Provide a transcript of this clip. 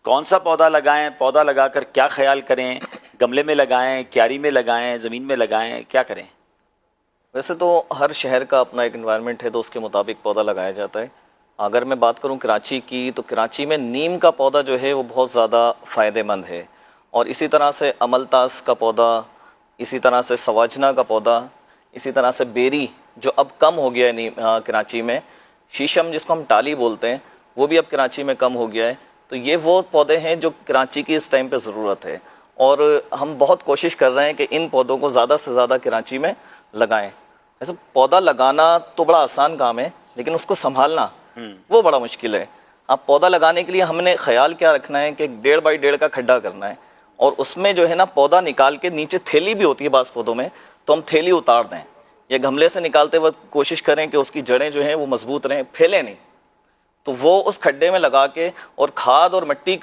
کون سا پودا لگائیں، پودا لگا کر کیا خیال کریں، گملے میں لگائیں، کیاری میں لگائیں، زمین میں لگائیں، کیا کریں؟ ویسے تو ہر شہر کا اپنا ایک انوائرمنٹ ہے تو اس کے مطابق پودا لگایا جاتا ہے. اگر میں بات کروں کراچی کی تو کراچی میں نیم کا پودا جو ہے وہ بہت زیادہ فائدہ مند ہے، اور اسی طرح سے املتاس کا پودا، اسی طرح سے سواجنا کا پودا، اسی طرح سے بیری جو اب کم ہو گیا ہے کراچی میں، شیشم جس کو ہم ٹالی بولتے ہیں وہ بھی اب کراچی میں کم ہو گیا ہے. تو یہ وہ پودے ہیں جو کراچی کی اس ٹائم پہ ضرورت ہے، اور ہم بہت کوشش کر رہے ہیں کہ ان پودوں کو زیادہ سے زیادہ کراچی میں لگائیں. ایسا پودا لگانا تو بڑا آسان کام ہے، لیکن اس کو سنبھالنا وہ بڑا مشکل ہے. اب پودا لگانے کے لیے ہم نے خیال کیا رکھنا ہے کہ 1.5 بائی 1.5 کا کھڈا کرنا ہے، اور اس میں جو ہے نا پودا نکال کے نیچے تھیلی بھی ہوتی ہے بعض پودوں میں، تو ہم تھیلی اتار دیں یا گملے سے نکالتے وقت کوشش کریں کہ اس کی جڑیں جو ہیں وہ مضبوط رہیں، پھیلیں نہیں. تو وہ اس کھڈے میں لگا کے اور کھاد اور مٹی کو